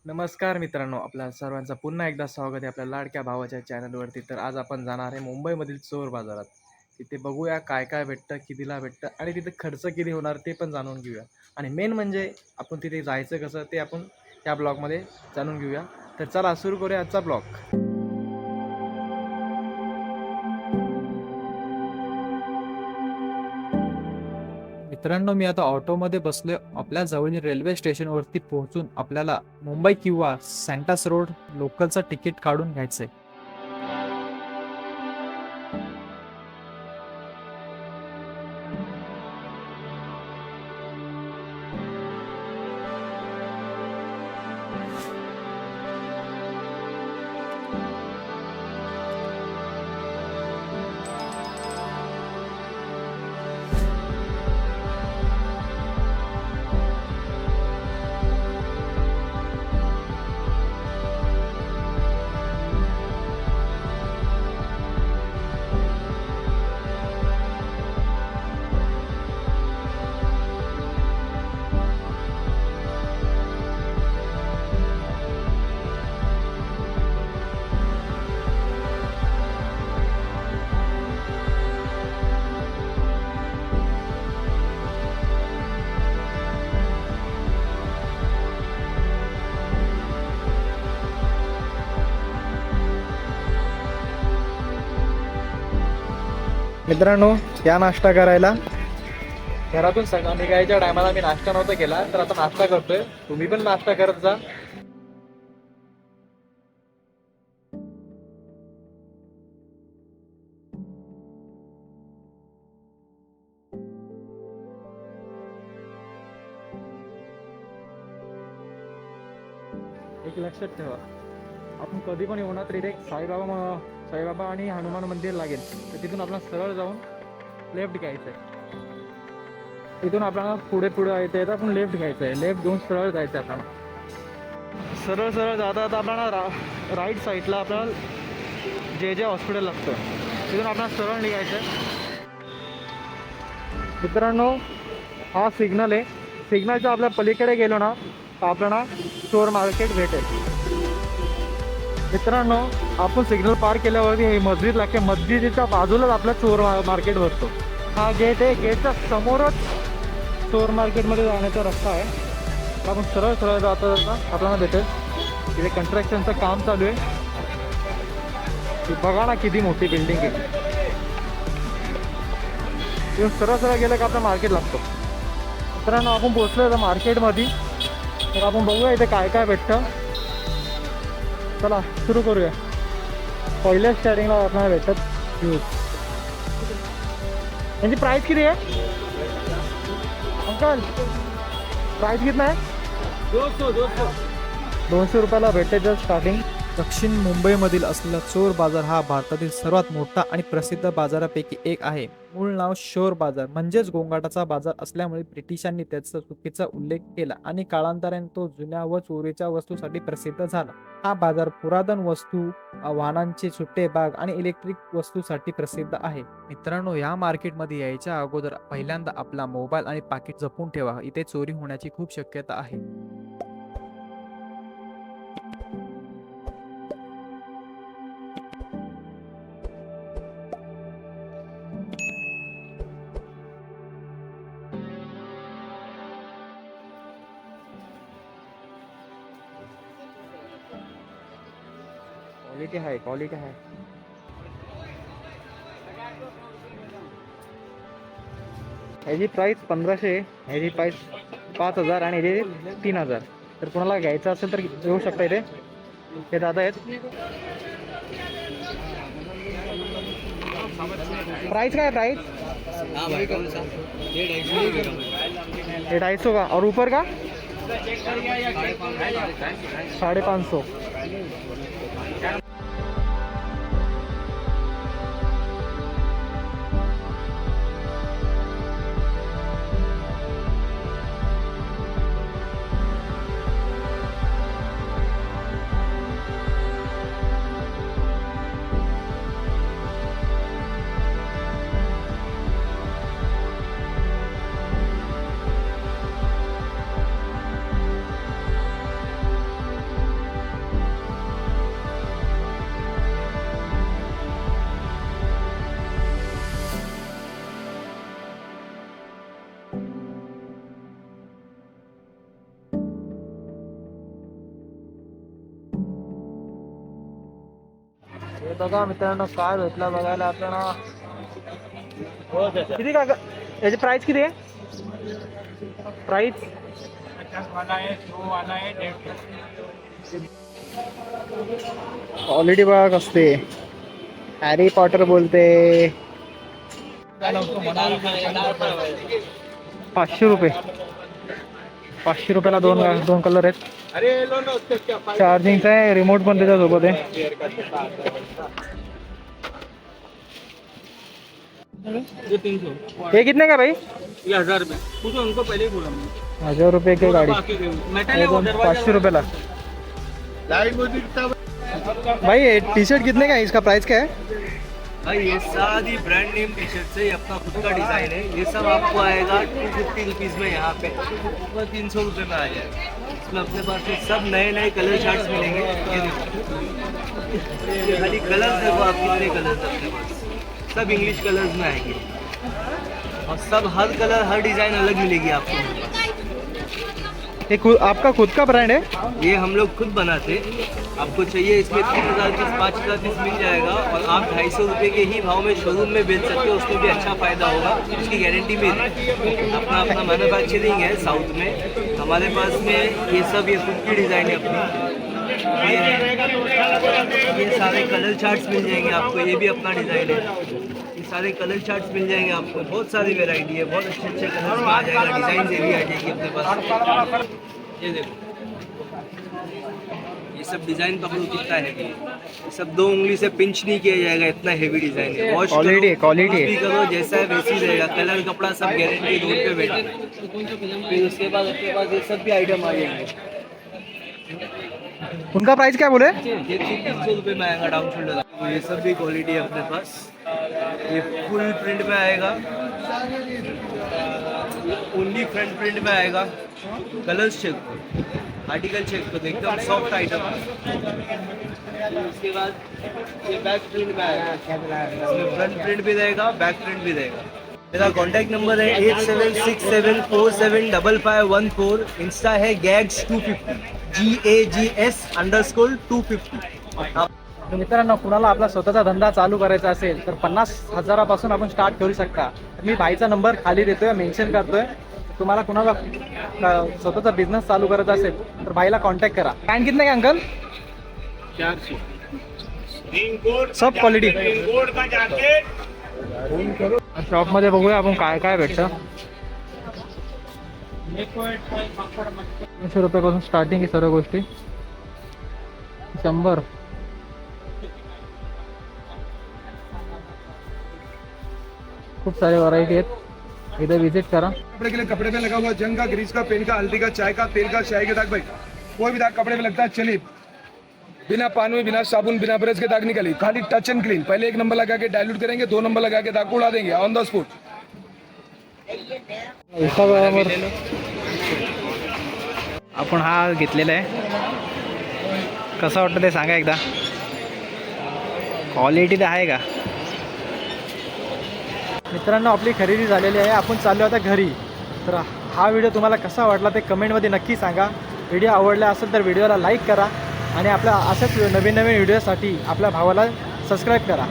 नमस्कार मित्रांनो, आपल्या सर्वांचं पुन्हा एकदा स्वागत आहे आपल्या लाडक्या भावाच्या चॅनलवरती. तर आज आपण जाणार आहे मुंबईमधील चोर बाजारात. तिथे बघूया काय काय भेटतं, कितीला भेटतं आणि तिथे खर्च किती होणार ते पण जाणून घेऊया. आणि मेन म्हणजे आपण तिथे जायचं कसं ते आपण या ब्लॉगमध्ये जाणून घेऊया. तर चला सुरू करूया आजचा ब्लॉग. मित्रांनो, मी आता ऑटोमध्ये बसलोय. आपल्या जवळील रेल्वे स्टेशनवरती पोहोचून आपल्याला मुंबई किंवा सँटास रोड लोकलचं तिकीट काढून घ्यायचंय. मित्रांनो, या नाश्ता करायला घरातून सकाळ निघायच्या टायमाला मी नाश्ता नव्हता केला, तर आता नाश्ता करतोय. तुम्ही पण नाश्ता करत जा. एक लक्षात ठेवा, आपण कधी पण येऊ ना तर इथे एक साईबाबा आणि हनुमान मंदिर लागेल. तर तिथून आपल्याला सरळ जाऊन लेफ्ट घ्यायचं आहे. इथून आपल्याला पुढे पुढे येतं आपण लेफ्ट घ्यायचं आहे. लेफ्ट घेऊन सरळ जायचं आहे आपल्याला. सरळ सरळ जाता आता आपल्याला राईट साईडला आपल्याला जे जे हॉस्पिटल लागतं तिथून आपल्याला सरळ निघायचं आहे. मित्रांनो, हा सिग्नल आहे. सिग्नलच्या आपल्या पलीकडे गेलो ना तर आपल्याला चोर मार्केट भेटेल. मित्रांनो, आपण सिग्नल पार केल्यावरती ही मस्जिद लागते. मस्जिदीच्या बाजूलाच आपला चोर मार्केट भरतो. हा गेट आहे. गेटच्या समोरच चोर मार्केटमध्ये जाण्याचा रस्ता आहे. आपण सरळ सरळ जाता जाता आपल्याला भेटेल. तिथे कन्स्ट्रक्शनचं काम चालू आहे. बघा ना किती मोठी बिल्डिंग आहे. तिथून सरळ सरळ गेलं का आपलं मार्केट लागतो. मित्रांनो, आपण पोहोचलो आता मार्केटमध्ये. तर आपण बघूया इथे काय काय भेटतं. चला सुरू करूया. पहिल्या स्टार्टिंगला आपल्याला भेटतात ज्यूस. यांची प्राईस किती आहे अंकल? प्राईस किती आहे? 200 रुपयाला भेटते जस्ट स्टार्टिंग. दक्षिण मुंबईमधील असलेला चोर बाजार हा भारतातील सर्वात मोठा आणि प्रसिद्ध बाजारापैकी एक आहे. मूळ नाव शोर बाजार म्हणजेच गोंगाटाचा बाजार असल्यामुळे ब्रिटिशांनी त्याचा चुकीचा उल्लेख केला आणि कालांतराने तो जुन्या व चोरीच्या वस्तूसाठी प्रसिद्ध झाला. हा बाजार पुरातन वस्तू, वाहनांचे सुट्टे भाग आणि इलेक्ट्रिक वस्तूसाठी प्रसिद्ध आहे. मित्रांनो, या मार्केटमध्ये यायच्या अगोदर पहिल्यांदा आपला मोबाईल आणि पाकिट जपून ठेवा. इथे चोरी होण्याची खूप शक्यता आहे. क्वालिटी आहे, क्वालिटी आहे. ह्याची प्राईस 1500 आहे. ह्याची प्राईस 5000 आणि ह्याची 3000. तर कोणाला घ्यायचं असेल तर घेऊ शकता. इथे हे दादा आहेत. प्राइस क्या है प्राइस? ये 250 का और ऊपर का 550. हे बघा मित्रांनो काय भेटला बघायला आपल्याला. किती का याची प्राइस किती आहे? प्राइस क्वालिटी बघा कसते. हॅरी पॉटर बोलते. 500 रुपये. 500 रुपयाला दोन कलर आहेत. चार्जिंगचा आहे, रिमोट पण त्याच्यासोबत आहे. ये कितने का भाई? ये 1000 रुपये पूछो उनको, पहले ही बोला मैंने। 1000 रुपये की गाड़ी. मेटल है वो, 500 रुपये ला. भाई टी शर्ट कितने का है? इसका प्राइस क्या है? भाई ये सारी ब्रांड नेम टी शर्ट से अपना खुद का डिजाइन है। ये सब आपको आएगा 250 रुपीज़ में, यहाँ पे ऊपर 300 रुपये में आ जाएगा। इसमें अपने पास में सब नए नए कलर चार्ट्स मिलेंगे। ये देखो, ये खाली कलर्स देखो आप, कितने कलर्स अपने पास, सब इंग्लिश कलर्स में आएंगे और सब हर कलर हर डिज़ाइन अलग मिलेगी आपको मेरे पास। ये आपका खुद का ब्रांड है? ये हम लोग खुद बनाते। आपको चाहिए इसमें 3000 पीस 5000 पीस मिल जाएगा और आप 250 रुपये के ही भाव में शोरूम में बेच सकते हो। उसमें भी अच्छा फ़ायदा होगा, उसकी गारंटी भी है। अपना अपना मैन्युफैक्चरिंग है साउथ में हमारे पास में। ये सब ये खुद की डिज़ाइन है अपनी। ये सारे कलर चार्ट्स मिल जाएंगे आपको, ये भी अपना डिज़ाइन है। ये सारे कलर चार्ट्स मिल जाएंगे आपको, बहुत सारी वैरायटी है, बहुत अच्छे अच्छे कलर्स में आ जाएगा, डिज़ाइन से भी आ जाएगी अपने पास। ये देखो, ये सब डिज़ाइन पकड़ो कितना है, ये सब 2 उंगली से पिंच नहीं किया जाएगा, इतना हेवी डिज़ाइन है। वॉश क्वालिटी भी करो, जैसा है वैसी रहेगा, कलर कपड़ा सब गारंटी रोड पे बैठा। फिर उसके बाद अपने पास ये सब भी आइटम आ जाएंगे। उनका प्राइस क्या बोले? ये 300 रुपये में आएगा डाउन शोल्डर। तो ये सब भी क्वालिटी है अपने पास। ये फुल प्रिंट में आएगा, ओनली फ्रंट प्रिंट में आएगा। कलर्स चेक करो, आर्टिकल चेक करो, एकदम सॉफ्ट आइटम है। उसके बाद ये बैक प्रिंट में आएगा, इसमें फ्रंट प्रिंट भी रहेगा, बैक प्रिंट भी रहेगा। मेरा कॉन्टैक्ट नंबर है 8767475514। इंस्टा है gags250, GAGS _250। तर मित्रांनो, कुणाला आपला स्वतःचा धंदा चालू करायचा असेल तर 50,000पासून आपण स्टार्ट करू शकता. मी भाईचा नंबर खाली देतोय, मेन्शन करतोय. तुम्हाला कुणाला स्वतःचा बिझनेस चालू करायचा असेल तर भाईला कॉन्टॅक्ट करा. पॅन्ट कितने का अंकल? 400 सब क्वालिटी. शॉप मध्ये बघूया आपण काय काय भेटतं. 300 रुपयापासून स्टार्टिंग आहे सर्व गोष्टी. 100. खूप सारे व्हरायटी आहेत, इधर विजिट करा. कपड़े के लिए कपड़े में लगा हुआ जंग का, ग्रीस का, पेन का, हल्दी का, चाय का, तेल का, चाय के दाग। भाई कोई भी दाग कपड़े में लगता है चलिए, बिना पानी में, बिना साबुन, बिना ब्रश के दाग निकली, खाली टच एंड क्लीन। पहले 1 नंबर लगा के डाइल्यूट करेंगे, 2 नंबर लगा के दाग को उड़ा देंगे ऑन द स्पॉट। इंस्टाग्रामवर आपण हा घेतलेला आहे. कसं वाटतं ते सांगा एकदा. क्वालिटी तर आहे का? मित्रांनो, आपली खरेदी झालेली आहे, आपण चाललो आता घरी. तर हा व्हिडिओ तुम्हाला कसा वाटला ते कमेंटमध्ये नक्की सांगा. व्हिडिओ आवडला असेल तर व्हिडिओला लाईक करा आणि आपल्या अशाच नवीन नवीन व्हिडिओसाठी आपल्या भावाला सबस्क्राईब करा.